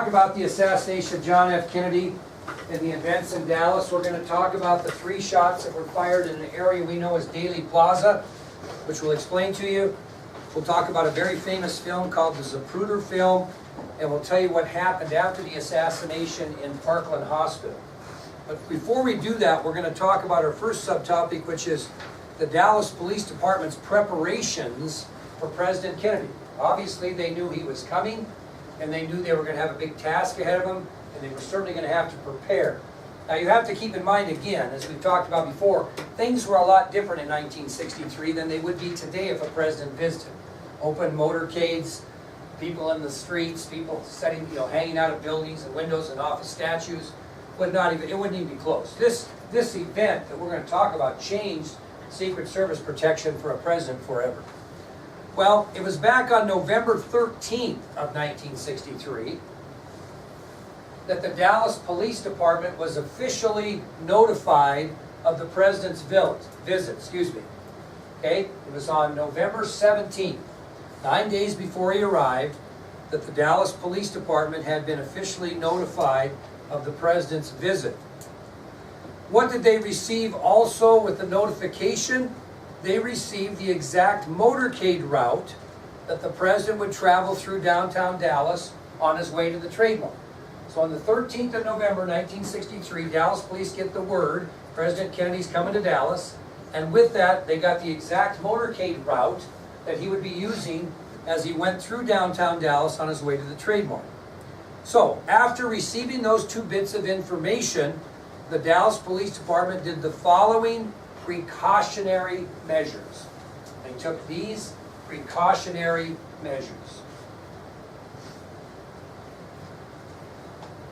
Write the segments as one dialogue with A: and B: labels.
A: Talk about the assassination of John F. Kennedy and the events in Dallas. We're going to talk about the 3 shots that were fired in an area we know as Daley Plaza, which we'll explain to you. We'll talk about a very famous film called the Zapruder film, and we'll tell you what happened after the assassination in Parkland Hospital. But before we do that, we're going to talk about our first subtopic, which is the Dallas Police Department's preparations for President Kennedy. Obviously, they knew he was coming, and they knew they were going to have a big task ahead of them, and they were certainly going to have to prepare. Now, you have to keep in mind, again, as we've talked about before, things were a lot different in 1963 than they would be today if a president visited. Open motorcades, people in the streets, people setting, hanging out of buildings and windows and office statues. It wouldn't even be close. This event that we're going to talk about changed Secret Service protection for a president forever. Well, it was back on November 13th of 1963 that the Dallas Police Department was officially notified of the president's visit. Okay? It was on November 17th, 9 days before he arrived, that the Dallas Police Department had been officially notified of the president's visit. What did they receive also with the notification? They received the exact motorcade route that the president would travel through downtown Dallas on his way to the Trade Mart. So on the 13th of November 1963, Dallas police get the word President Kennedy's coming to Dallas, and with that they got the exact motorcade route that he would be using as he went through downtown Dallas on his way to the Trade Mart. So after receiving those 2 bits of information, the Dallas Police Department did the following precautionary measures. They took these precautionary measures.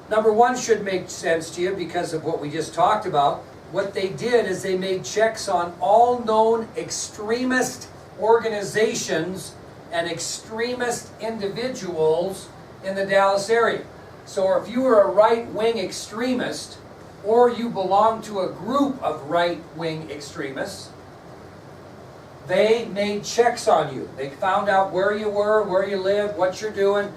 A: Number 1 should make sense to you because of what we just talked about. What they did is they made checks on all known extremist organizations and extremist individuals in the Dallas area. So if you were a right-wing extremist, or you belong to a group of right-wing extremists, they made checks on you. They found out where you were, where you lived, what you're doing,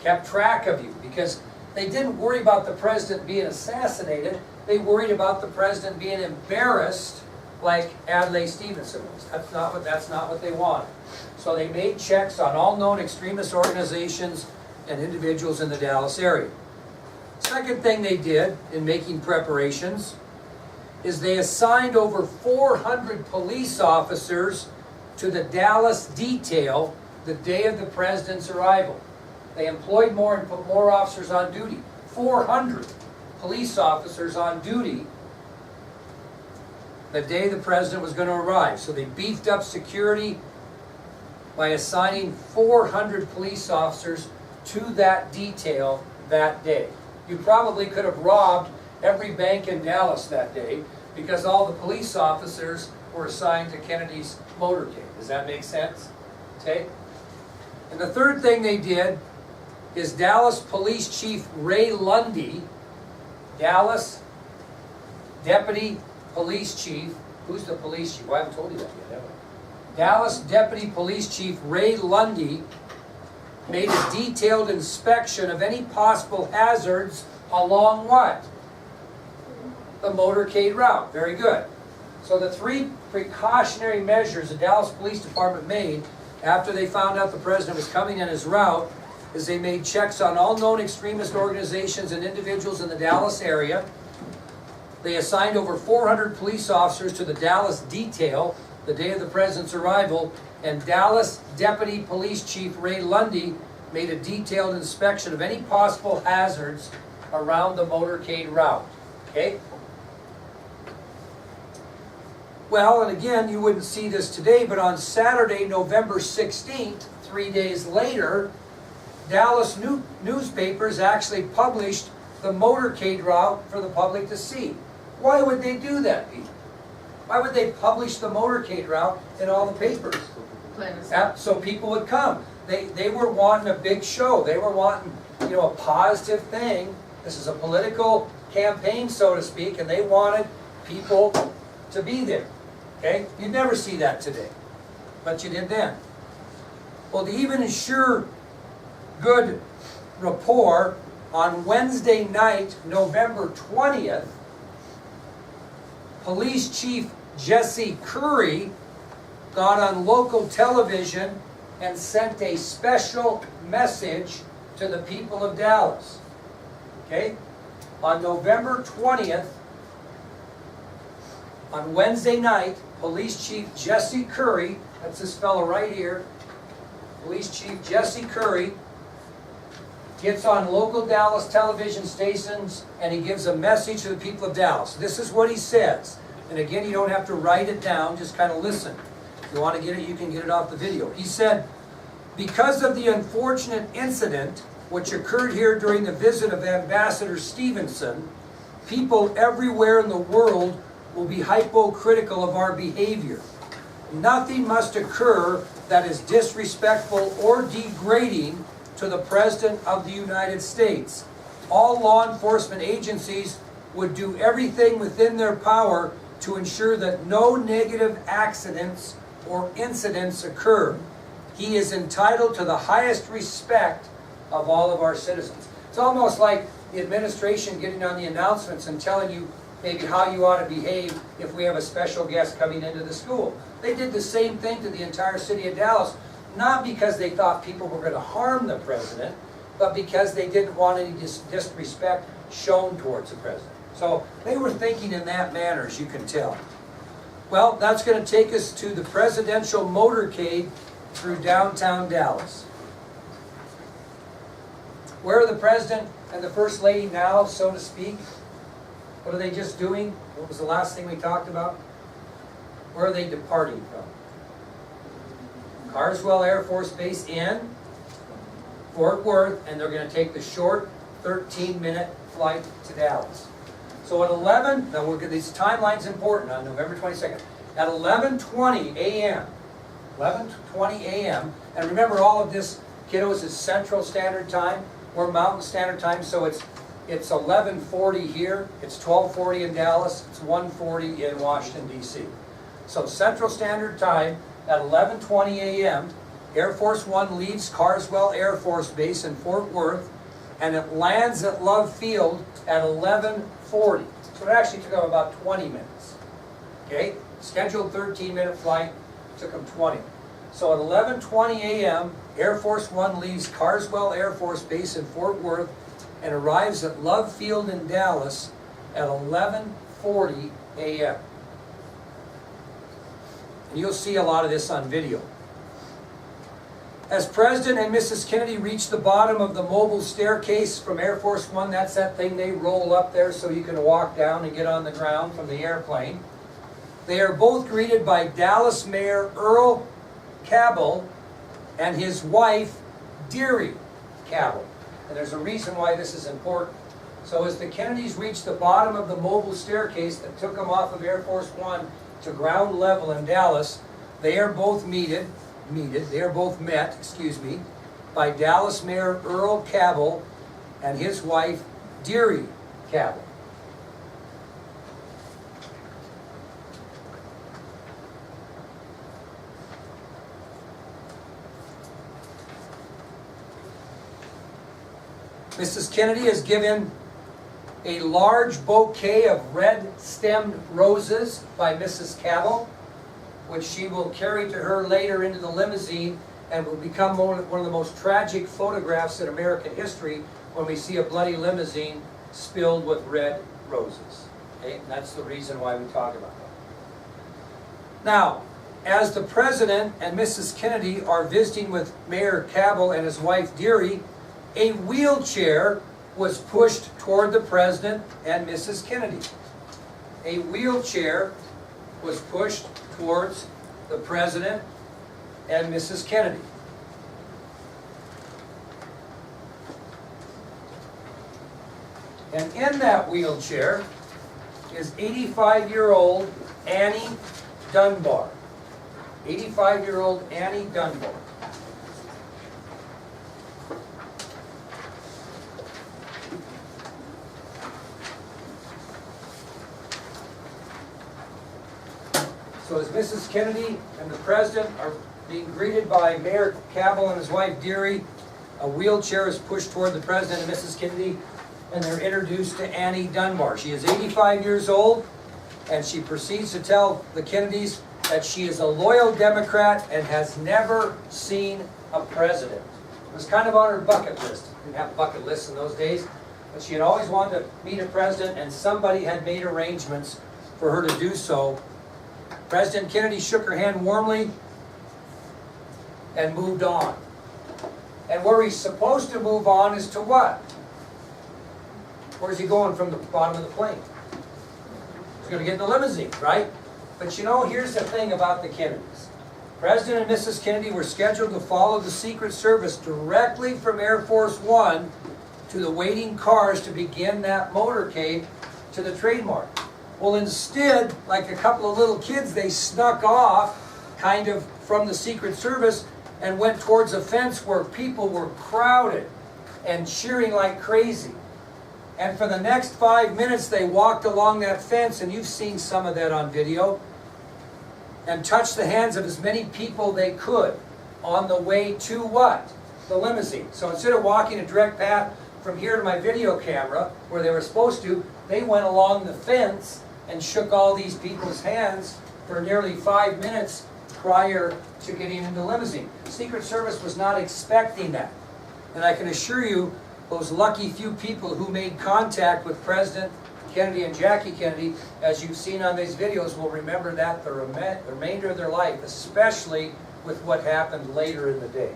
A: kept track of you, because they didn't worry about the president being assassinated. They worried about the president being embarrassed like Adlai Stevenson was. That's not what they wanted. So they made checks on all known extremist organizations and individuals in the Dallas area. Second thing they did in making preparations is they assigned over 400 police officers to the Dallas detail the day of the president's arrival. They employed more and put more officers on duty. 400 police officers on duty the day the president was going to arrive. So they beefed up security by assigning 400 police officers to that detail that day. You probably could have robbed every bank in Dallas that day because all the police officers were assigned to Kennedy's motorcade. Does that make sense? Okay? And the third thing they did is Dallas Police Chief Ray Lundy, Dallas Deputy Police Chief, who's the police chief? Well, I haven't told you that yet, have I? Dallas Deputy Police Chief Ray Lundy made a detailed inspection of any possible hazards along what? The motorcade route. Very good. So the 3 precautionary measures the Dallas Police Department made after they found out the president was coming on his route is they made checks on all known extremist organizations and individuals in the Dallas area. They assigned over 400 police officers to the Dallas detail the day of the president's arrival, and Dallas Deputy Police Chief Ray Lundy made a detailed inspection of any possible hazards around the motorcade route. Okay? Well, and again, you wouldn't see this today, but on Saturday, November 16th, 3 days later, Dallas newspapers actually published the motorcade route for the public to see. Why would they do that, Pete? Why would they publish the motorcade route in all the papers? So people would come. They were wanting a big show. They were wanting, a positive thing. This is a political campaign, so to speak, and they wanted people to be there. Okay? You'd never see that today, but you did then. Well, to even ensure good rapport On Wednesday night, November 20th, Police Chief Jesse Curry got on local television and sent a special message to the people of Dallas. Okay? On November 20th, on Wednesday night, Police Chief Jesse Curry, that's this fellow right here, Police Chief Jesse Curry gets on local Dallas television stations and he gives a message to the people of Dallas. This is what he says. And again, you don't have to write it down, just kind of listen. If you want to get it, you can get it off the video. He said, because of the unfortunate incident which occurred here during the visit of Ambassador Stevenson, people everywhere in the world will be hypocritical of our behavior. Nothing must occur that is disrespectful or degrading to the President of the United States. All law enforcement agencies would do everything within their power to ensure that no negative accidents or incidents occur. He is entitled to the highest respect of all of our citizens. It's almost like the administration getting on the announcements and telling you maybe how you ought to behave if we have a special guest coming into the school. They did the same thing to the entire city of Dallas, not because they thought people were going to harm the president, but because they didn't want any disrespect shown towards the president. So they were thinking in that manner, as you can tell. Well, that's going to take us to the presidential motorcade through downtown Dallas. Where are the president and the first lady now, so to speak? What are they just doing? What was the last thing we talked about? Where are they departing from? Carswell Air Force Base in Fort Worth, and they're going to take the short 13-minute flight to Dallas. So at 11, now this timeline's important on November 22nd. At 11:20 a.m., 11:20 a.m., and remember all of this, kiddos, is Central Standard Time or Mountain Standard Time, so it's 11:40 here, it's 12:40 in Dallas, it's 1:40 in Washington, D.C. So Central Standard Time at 11:20 a.m., Air Force One leaves Carswell Air Force Base in Fort Worth, and it lands at Love Field at 11:40. So it actually took them about 20 minutes. Okay? Scheduled 13-minute flight, took them 20. So at 11:20 a.m., Air Force One leaves Carswell Air Force Base in Fort Worth and arrives at Love Field in Dallas at 11:40 a.m. And you'll see a lot of this on video. As President and Mrs. Kennedy reach the bottom of the mobile staircase from Air Force One, that's that thing they roll up there so you can walk down and get on the ground from the airplane. They are both greeted by Dallas Mayor Earl Cabell and his wife, Deary Cabell. And there's a reason why this is important. So as the Kennedys reach the bottom of the mobile staircase that took them off of Air Force One to ground level in Dallas, they are both met by Dallas Mayor Earl Cabell and his wife, Deary Cabell. Mrs. Kennedy is given a large bouquet of red-stemmed roses by Mrs. Cabell, which she will carry to her later into the limousine and will become one of the most tragic photographs in American history when we see a bloody limousine spilled with red roses. Okay? And that's the reason why we talk about that. Now, as the President and Mrs. Kennedy are visiting with Mayor Cabell and his wife Deary, a wheelchair was pushed toward the President and Mrs. Kennedy. A wheelchair was pushed towards the President and Mrs. Kennedy. And in that wheelchair is 85-year-old Annie Dunbar. 85-year-old Annie Dunbar. So as Mrs. Kennedy and the President are being greeted by Mayor Cabell and his wife Deary, A wheelchair is pushed toward the President and Mrs. Kennedy, and they're introduced to Annie Dunbar. She is 85 years old, and she proceeds to tell the Kennedys that she is a loyal Democrat and has never seen a president. It was kind of on her bucket list. Didn't have bucket lists in those days, but she had always wanted to meet a president, and somebody had made arrangements for her to do so. President Kennedy shook her hand warmly and moved on. And where he's supposed to move on is to what? Where's he going from the bottom of the plane? He's going to get in the limousine, right? But you know, here's the thing about the Kennedys. President and Mrs. Kennedy were scheduled to follow the Secret Service directly from Air Force One to the waiting cars to begin that motorcade to the trademark. Well, instead, like a couple of little kids, they snuck off kind of from the Secret Service and went towards a fence where people were crowded and cheering like crazy. And for the next 5 minutes, they walked along that fence, and you've seen some of that on video, and touched the hands of as many people they could on the way to what? The limousine. So instead of walking a direct path from here to my video camera, where they were supposed to, they went along the fence and shook all these people's hands for nearly 5 minutes prior to getting into the limousine. Secret Service was not expecting that. And I can assure you, those lucky few people who made contact with President Kennedy and Jackie Kennedy, as you've seen on these videos, will remember that the remainder of their life, especially with what happened later in the day.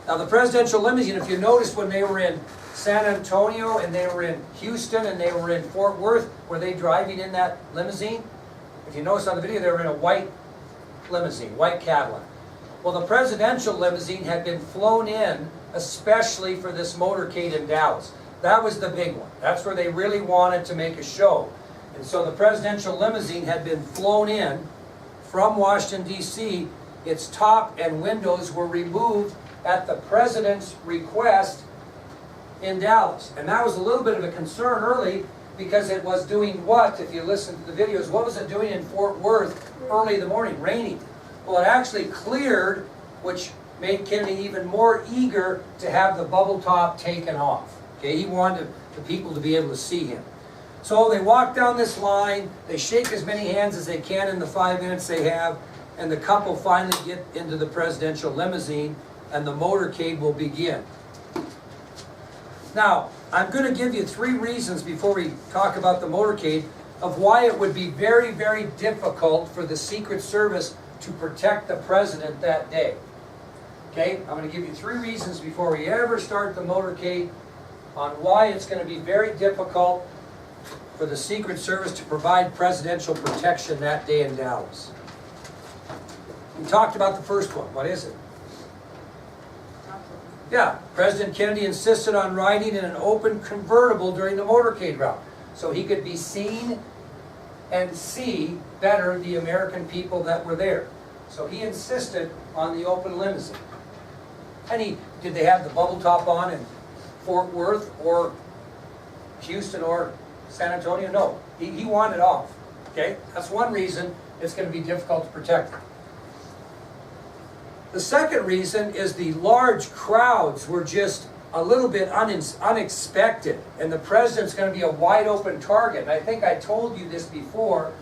A: Now the presidential limousine, if you notice when they were in San Antonio and they were in Houston and they were in Fort Worth, were they driving in that limousine? If you notice on the video, they were in a white limousine, white Cadillac. Well, the presidential limousine had been flown in especially for this motorcade in Dallas. That was the big one. That's where they really wanted to make a show. And so the presidential limousine had been flown in from Washington, D.C. Its top and windows were removed at the president's request in Dallas. And that was a little bit of a concern early, because it was doing what, if you listen to the videos, what was it doing in Fort Worth early in the morning? Raining. Well, it actually cleared, which made Kennedy even more eager to have the bubble top taken off. Okay, he wanted the people to be able to see him. So they walk down this line, they shake as many hands as they can in the 5 minutes they have, and the couple finally get into the presidential limousine, and the motorcade will begin. Now, I'm going to give you 3 reasons before we talk about the motorcade of why it would be very, very difficult for the Secret Service to protect the president that day. Okay, I'm going to give you 3 reasons before we ever start the motorcade on why it's going to be very difficult for the Secret Service to provide presidential protection that day in Dallas. We talked about the first one. What is it? Yeah, President Kennedy insisted on riding in an open convertible during the motorcade route, so he could be seen and see better the American people that were there. So he insisted on the open limousine. And did they have the bubble top on in Fort Worth or Houston or San Antonio? No, he wanted it off. Okay, that's one reason it's going to be difficult to protect them. The second reason is the large crowds were just a little bit unexpected, and the president's going to be a wide open target. And I think I told you this before,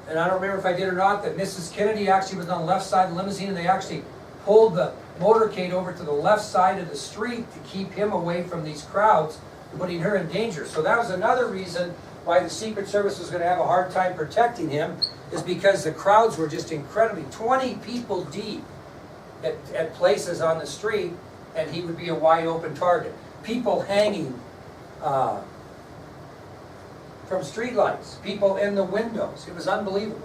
A: and I don't remember if I did or not, that Mrs. Kennedy actually was on the left side of the limousine, and they actually pulled the motorcade over to the left side of the street to keep him away from these crowds, putting her in danger. So that was another reason why the Secret Service was going to have a hard time protecting him, is because the crowds were just incredibly, 20 people deep at places on the street, and he would be a wide open target. People hanging from streetlights, people in the windows. It was unbelievable.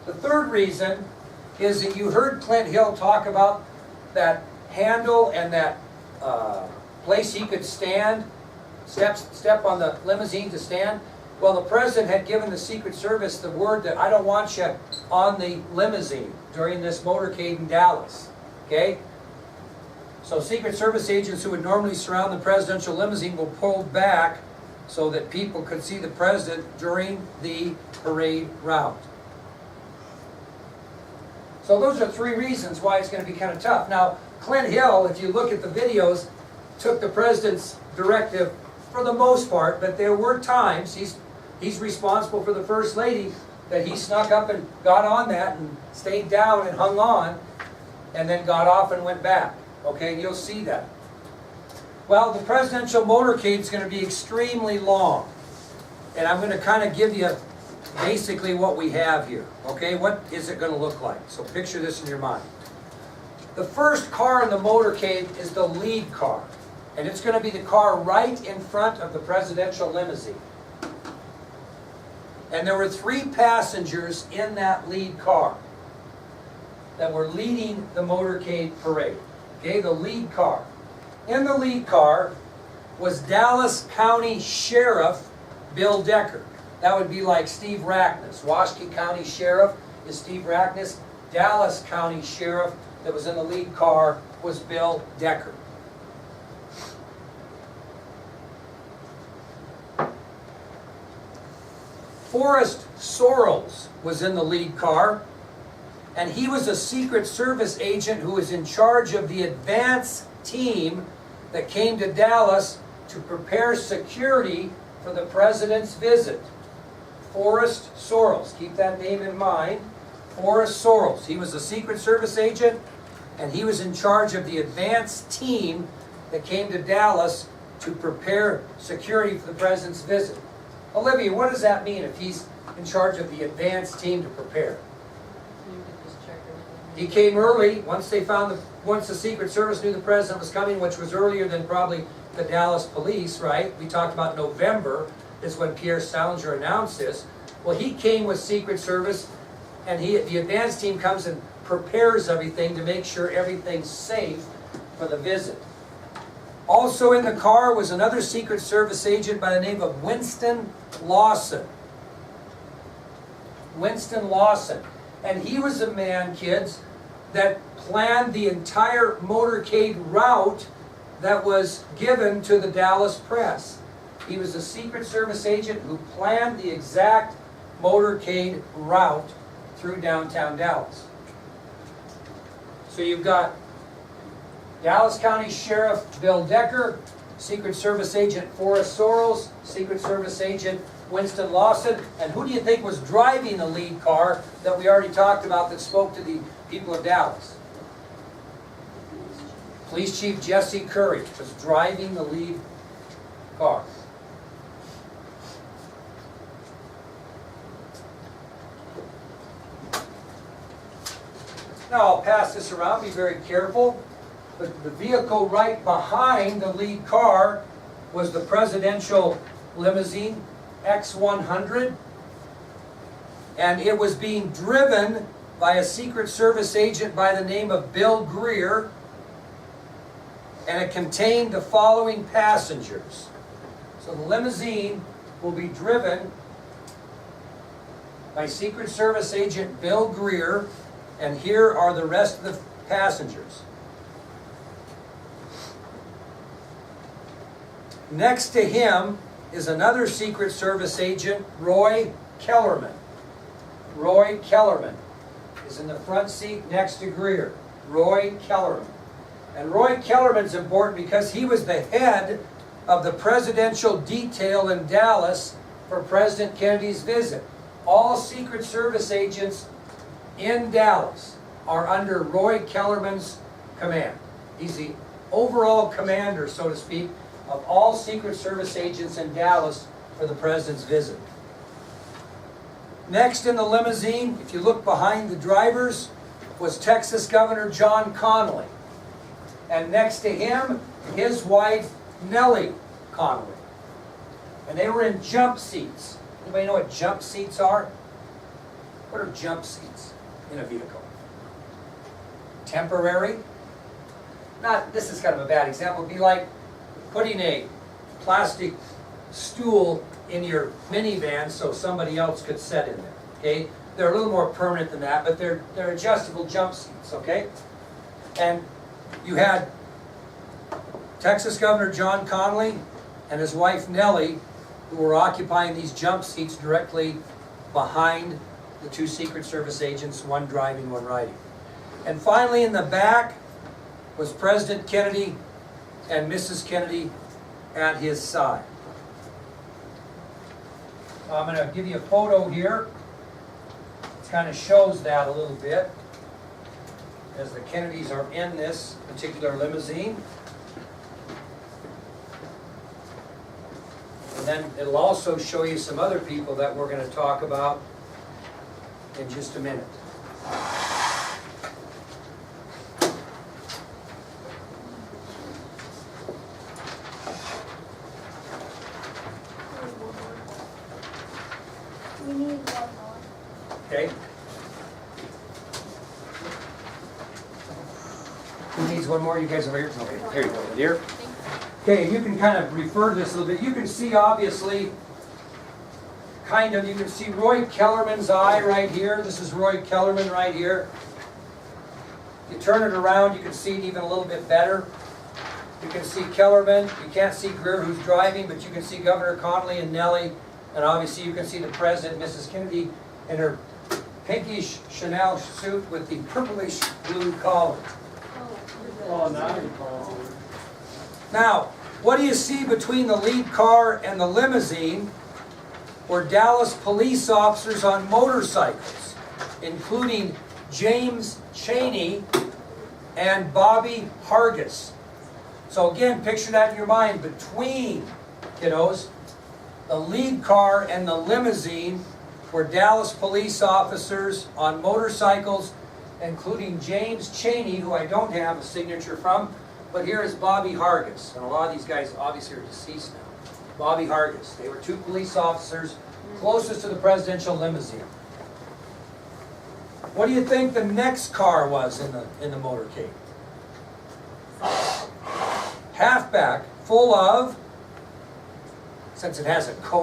A: The third reason is that you heard Clint Hill talk about that handle and that place he could stand, step on the limousine to stand. Well, the president had given the Secret Service the word that I don't want you on the limousine during this motorcade in Dallas. Okay? So Secret Service agents who would normally surround the presidential limousine will pull back so that people could see the president during the parade route. So those are 3 reasons why it's going to be kind of tough. Now, Clint Hill, if you look at the videos, took the president's directive for the most part, but there were times, he's responsible for the First Lady, that he snuck up and got on that and stayed down and hung on, and then got off and went back. Okay, you'll see that. Well, the presidential motorcade is going to be extremely long. And I'm going to kind of give you basically what we have here. Okay, what is it going to look like? So picture this in your mind. The first car in the motorcade is the lead car. And it's going to be the car right in front of the presidential limousine. And there were 3 passengers in that lead car that were leading the motorcade parade. Okay, the lead car. In the lead car was Dallas County Sheriff Bill Decker. That would be like Steve Rackness. Washtenaw County Sheriff is Steve Rackness. Dallas County Sheriff that was in the lead car was Bill Decker. Forrest Sorrells was in the lead car, and he was a Secret Service agent who was in charge of the advance team that came to Dallas to prepare security for the president's visit. Forrest Sorrells, keep that name in mind. Forrest Sorrells. He was a Secret Service agent, and he was in charge of the advance team that came to Dallas to prepare security for the president's visit. Olivia, what does that mean if he's in charge of the advance team to prepare? He came early, once the Secret Service knew the president was coming, which was earlier than probably the Dallas police, right? We talked about November is when Pierre Salinger announced this. Well, he came with Secret Service, and the advance team comes and prepares everything to make sure everything's safe for the visit. Also in the car was another Secret Service agent by the name of Winston Lawson. Winston Lawson. And he was a man, kids, that planned the entire motorcade route that was given to the Dallas press. He was a Secret Service agent who planned the exact motorcade route through downtown Dallas. So you've got Dallas County Sheriff Bill Decker, Secret Service Agent Forrest Sorrells, Secret Service Agent Winston Lawson, and who do you think was driving the lead car that we already talked about that spoke to the people of Dallas? Police Chief Jesse Curry was driving the lead car. Now I'll pass this around, be very careful. But the vehicle right behind the lead car was the presidential limousine X100. And it was being driven by a Secret Service agent by the name of Bill Greer. And it contained the following passengers. So the limousine will be driven by Secret Service agent Bill Greer. And here are the rest of the passengers. Next to him is another Secret Service agent, Roy Kellerman. Roy Kellerman is in the front seat next to Greer. Roy Kellerman. And Roy Kellerman's important because he was the head of the presidential detail in Dallas for President Kennedy's visit. All Secret Service agents in Dallas are under Roy Kellerman's command. He's the overall commander, so to speak, of all Secret Service agents in Dallas for the president's visit. Next in the limousine, if you look behind the drivers, was Texas Governor John Connally. And next to him, his wife, Nellie Connally. And they were in jump seats. Anybody know what jump seats are? What are jump seats in a vehicle? Temporary? This is kind of a bad example. It'd be like putting a plastic stool in your minivan so somebody else could sit in there. Okay? They're a little more permanent than that, but they're adjustable jump seats, okay? And you had Texas Governor John Connally and his wife Nellie, who were occupying these jump seats directly behind the two Secret Service agents, one driving, one riding. And finally in the back was President Kennedy and Mrs. Kennedy at his side. I'm going to give you a photo here. It kind of shows that a little bit as the Kennedys are in this particular limousine. And then it'll also show you some other people that we're going to talk about in just a minute.
B: We need one more.
A: Okay? Who needs one more? You guys over here? Okay, here you go, dear. Okay, you can kind of refer to this a little bit. You can see, obviously, you can see Roy Kellerman's eye right here. This is Roy Kellerman right here. You turn it around, you can see it even a little bit better. You can see Kellerman. You can't see Greer, who's driving, but you can see Governor Connolly and Nellie. And obviously you can see the President, Mrs. Kennedy, in her pinkish Chanel suit with the purplish blue collar.
C: Oh, now you're calling.
A: Now, what do you see between the lead car and the limousine were Dallas police officers on motorcycles, including James Chaney and Bobby Hargis. So again, picture that in your mind. Between, kiddos, the lead car and the limousine were Dallas police officers on motorcycles, including James Chaney, who I don't have a signature from, but here is Bobby Hargis. And a lot of these guys obviously are deceased now. Bobby Hargis. They were two police officers closest to the presidential limousine. What do you think the next car was in the motorcade? Halfback, full of, since it has a coat.